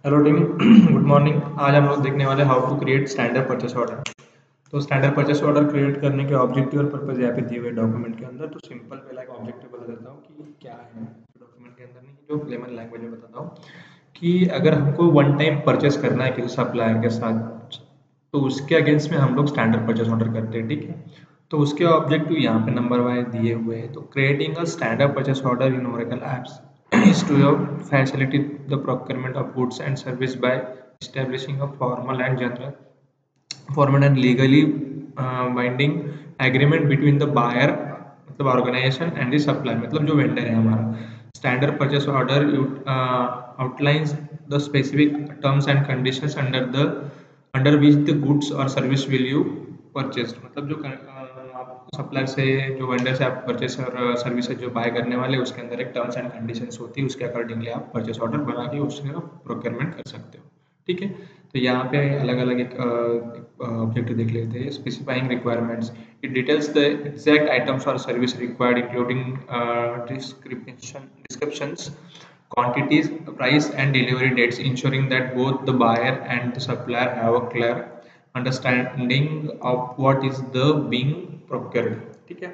Hello team. Good morning. आज हम लोग देखने वाले how to create standard purchase order. तो स्टैंडर्ड परचेस ऑर्डर क्रिएट करने के ऑब्जेक्टिव और पर्पस यहाँ पे दिए हुए डॉक्यूमेंट के अंदर। तो सिंपल पहला एक ऑब्जेक्टिव बता देता हूँ कि क्या है डॉक्यूमेंट के अंदर, नहीं जो लेमन लैंग्वेज में बताता हूँ कि अगर हमको वन टाइम परचेस करना है किसी सप्लायर के साथ, तो उसके अगेंस्ट में हम लोग स्टैंडर्ड परचेस ऑर्डर करते हैं, ठीक है। तो उसके ऑब्जेक्टिव यहाँ पे नंबर वाइज दिए हुए हैं। तो creating a standard purchase order in Oracle apps is to facilitate the procurement of goods and service by establishing a formal and legally binding agreement between the buyer मतलब organisation and the supply मतलब जो vendor है हमारा। Standard purchase order outlines the specific terms and conditions under which the goods or service will you purchased मतलब जो आप supplier से जो वेंडर से आप परचेस और सर्विसेज जो बाय करने वाले उसके अंदर एक टर्म्स एंड कंडीशंस होती है, उसके अकॉर्डिंगली आप परचेस ऑर्डर बना के उसका प्रोक्योरमेंट कर सकते हो, ठीक है। तो यहाँ पे अलग अलग एक ऑब्जेक्टिव देख लेते हैं। Specifying requirements, it details the exact items और service required including descriptions, quantities, price and delivery dates, ensuring that both the buyer and the supplier have a clear understanding of what is the being procured, ठीक है।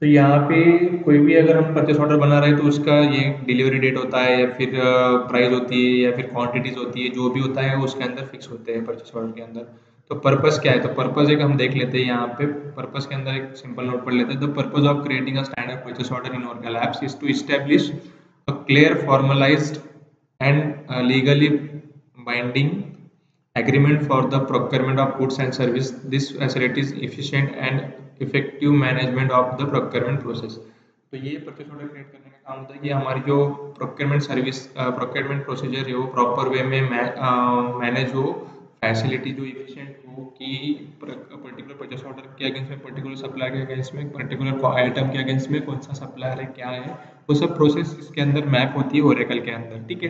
तो यहाँ पे कोई भी अगर हम परचेस ऑर्डर बना रहे हैं तो उसका ये डिलीवरी डेट होता है या फिर प्राइस होती है या फिर क्वांटिटीज होती है, जो भी होता है उसके अंदर फिक्स होते हैं परचेस ऑर्डर के अंदर। तो पर्पस क्या है, तो पर्पस एक हम देख लेते हैं यहाँ पे। पर्पस के अंदर एक सिंपल नोट पढ़ लेते हैं। The purpose of creating a standard purchase order in Oracle apps is to establish a clear, formalized, and legally binding agreement for the procurement of goods and service. This facilitates efficient and effective management of the procurement process. तो ये purchase order create करने का काम होता है कि हमारी जो प्रोक्योरमेंट सर्विस प्रोक्योरमेंट प्रोसीजर है वो प्रॉपर वे में मैनेज हो, फैसिलिटी जो इफिशिएंट हो कि पर्टिकुलर परचेस ऑर्डर के अगेंस्ट में, पर्टिकुलर सप्लायर के अगेंस्ट में, पर्टिकुलर आइटम के अगेंस्ट में कौन सा सप्लायर है, क्या है, वो सब प्रोसेस इसके अंदर मैप होती है ओरेकल के अंदर, ठीक है।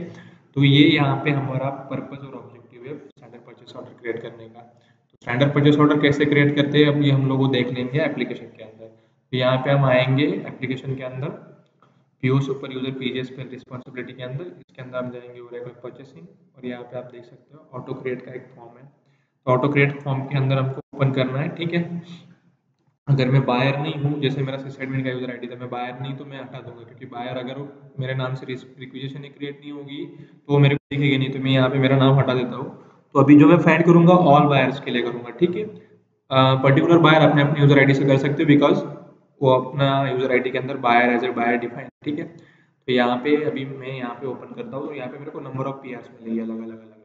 तो ये यहाँ पे हमारा पर्पस और ऑब्जेक्टिव है स्टैंडर्ड परचेस ऑर्डर क्रिएट करने का। तो स्टैंडर्ड परचेस ऑर्डर कैसे क्रिएट करते हैं अब ये हम लोग को देख लेंगे एप्लीकेशन के अंदर। तो यहाँ पे हम आएंगे एप्लीकेशन के अंदर, पीओ सुपर यूजर पीजीएस पे रिस्पॉन्सिबिलिटी के अंदर, इसके अंदर हम जाएंगे ओरेकल परचेसिंग और यहाँ पे आप देख सकते हो ऑटो क्रिएट का एक फॉर्म है। तो ऑटो क्रिएट फॉर्म के अंदर हमको ओपन करना है, ठीक है। अगर मैं बायर नहीं हूँ, जैसे मेरा सिसएडमिन का यूजर आईडी था, मैं बायर नहीं तो मैं हटा दूंगा, क्योंकि बायर अगर मेरे नाम से रिक्विजिशन ही क्रिएट नहीं होगी तो वो मेरे को दिखेगी नहीं। तो मैं यहाँ पे मेरा नाम हटा देता हूँ। तो अभी जो मैं फाइंड करूंगा ऑल बायर्स के लिए करूंगा, ठीक है। पर्टिकुलर बायर अपने अपने यूजर आईडी से कर सकते हो, बिकॉज वो अपना यूजर आईडी के अंदर buyer as a buyer define, ठीक है। तो यहाँ पे अभी मैं यहाँ पे ओपन करता हूँ, तो यहाँ पे मेरे को नंबर ऑफ पीआर्स मिलेगी अलग अलग अलग।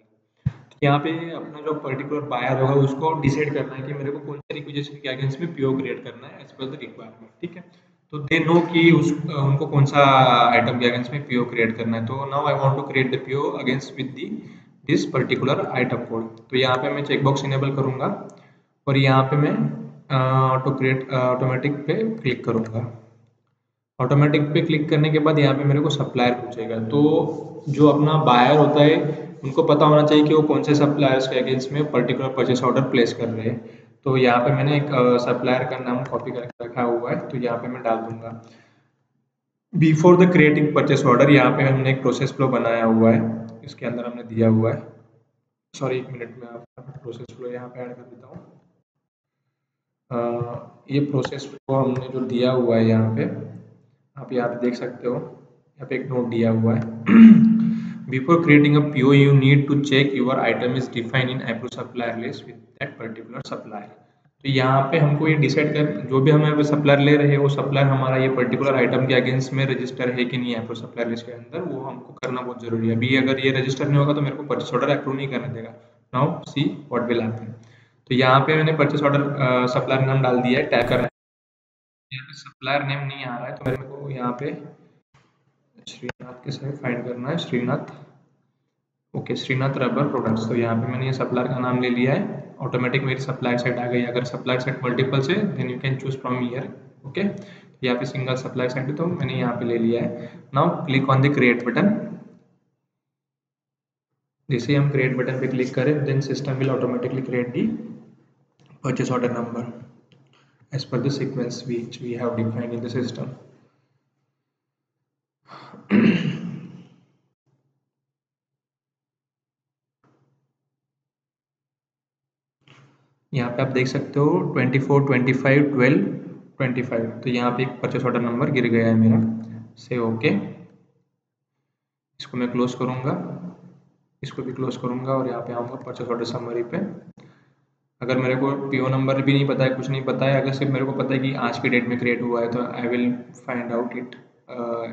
यहाँ पे अपना जो पर्टिकुलर बायर होगा उसको डिसाइड करना है कि मेरे को कौन से रिक्विजिशन के अगेंस्ट में पीओ क्रिएट करना है एज पर द रिक्वायरमेंट, ठीक है। तो दे नो कि उनको कौन सा आइटम के अगेंस्ट में पीओ क्रिएट करना है। तो now I want to create the PO against with the this particular item code. तो यहाँ पे मैं चेकबॉक्स इनेबल करूंगा और यहाँ पे मैं ऑटो क्रिएट ऑटोमेटिक पे क्लिक करूंगा। ऑटोमेटिक पे क्लिक करने के बाद यहाँ पे मेरे को सप्लायर पूछेगा। तो जो अपना बायर होता है उनको पता होना चाहिए कि वो कौन से सप्लायर्स के अगेंस्ट में पर्टिकुलर परचेस ऑर्डर प्लेस कर रहे हैं। तो यहाँ पे मैंने एक सप्लायर का नाम कॉपी करके रखा हुआ है, तो यहाँ पे मैं डाल दूंगा before the creating purchase order. यहाँ पे हमने एक प्रोसेस फ्लो बनाया हुआ है, इसके अंदर हमने दिया हुआ है। सॉरी एक मिनट में आपका प्रोसेस फ्लो यहाँ पे ऐड कर देता हूँ। ये प्रोसेस फ्लो हमने जो दिया हुआ है यहाँ पे, आप यहाँ पे देख सकते हो, यहाँ पे एक नोट दिया हुआ है। Before creating a PO you need to check your item is defined in approve supplier list with that particular supplier. तो यहाँ पे हमको ये डिसाइड कर, जो भी हमें सप्लायर ले रहे हैं वो सप्लायर हमारा ये पर्टिकुलर आइटम के अगेंस्ट में रजिस्टर है कि नहीं है अप्रूव सप्लायर लिस्ट के अंदर, वो हमको करना बहुत जरूरी है। अभी अगर ये रजिस्टर नहीं होगा तो मेरे को परचेस ऑर्डर अप्रूव नहीं करने देगा। Now see what will happen. तो यहाँ पे मैंने परचेस ऑर्डर सप्लायर नाम डाल दिया है, टैग करना है। यहाँ पे सप्लायर नेम नहीं आ रहा है तो मेरे को यहाँ पे श्रीनाथ के साथ फाइंड करना है, Srinath. Okay, Srinath rubber products. तो यहाँ पे मैंने ये सप्लायर का नाम ले लिया है, ऑटोमेटिक मेरी सप्लायर सेट आ गई। अगर सप्लायर सेट मल्टीपल से then you can choose from here, okay. यहाँ पे सिंगल सप्लायर सेट है तो मैंने यहाँ पे ले लिया है। Now click on the create button. जैसे हम क्रिएट बटन पे क्लिक करें then system will automatically create the purchase order number as per the sequence which we have defined in the system. यहाँ पे आप देख सकते हो 24, 25, 12, 25। तो यहाँ पे एक परचेस ऑर्डर नंबर गिर गया है मेरा। से ओके, इसको मैं क्लोज करूँगा, इसको भी क्लोज करूँगा और यहाँ पे आऊँगा परचेस ऑर्डर समरी पे। अगर मेरे को पीओ नंबर भी नहीं पता है, कुछ नहीं पता है, अगर सिर्फ मेरे को पता है कि आज की डेट में क्रिएट हुआ है, तो I will find out it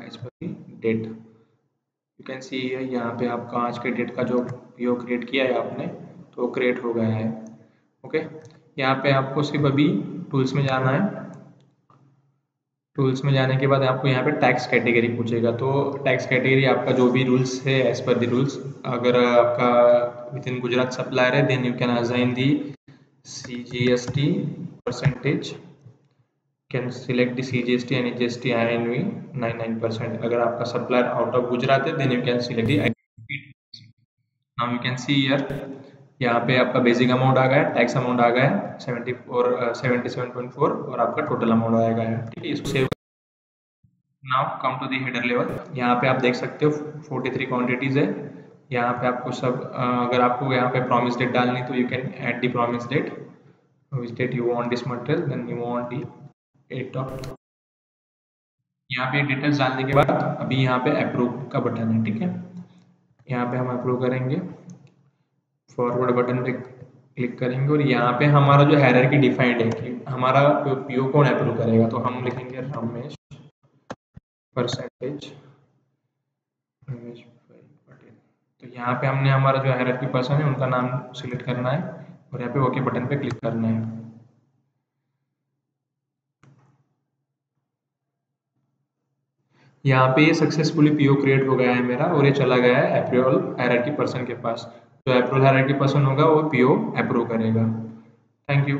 as per the date. You can see यहाँ पे आपका आज के डेट का जो पीओ क्रिएट किया है आपने, तो क्रिएट हो गया है। ओके, यहाँ पे आपको सिर्फ अभी टूल्स में जाना है। टूल्स में जाने के बाद आपको यहाँ पे टैक्स कैटेगरी पूछेगा, तो टैक्स कैटेगरी आपका जो भी रूल्स है एज पर द रूल्स। अगर आपका विद इन गुजरात सप्लायर है, then you can assign the CGST percentage, can select the CGST and HST INV 99%. अगर आपका सप्लायर आउट ऑफ गुजरात है, then you can select the INV। Now you can see here, यहाँ पे आपका basic amount आ गया, tax amount आ गया 77.4 और आपका टोटल अमाउंट आएगा है। ठीक है, इसको save. Now come to the header level. यहाँ पे आप देख सकते हो 43 क्वांटिटीज है। यहाँ पे आपको सब अगर आपको यहाँ पे प्रॉमिस डेट डालनी, तो you can add the promise date, which date you want this material, then you want the 8 of। यहाँ पे डिटेल्स डालने के बाद अभी यहाँ पे अप्रूव का बटन है। ठीक है, यहाँ पे हम अप्रूव करेंगे, फॉरवर्ड बटन पे क्लिक करेंगे और यहाँ पे हमारा जो हायरार्की डिफाइंड है कि हमारा पीओ कौन अप्रूव करेगा, तो हम लिखेंगे रमेश परसेंटेज रमेश पटेल। तो यहाँ पे हमने हमारा जो हायरार्की पर्सन है उनका नाम सिलेक्ट करना है और यहाँ पे ओके बटन पे क्लिक करना है। यहाँ पे ये सक्सेसफुली पीओ क्रिएट हो गया है मेरा और ये चला गया है अप्रूवल हायरार्की पर्सन के पास। जो अप्रूवल हायरार्की पर्सन होगा वो पीओ अप्रूव करेगा। Thank you.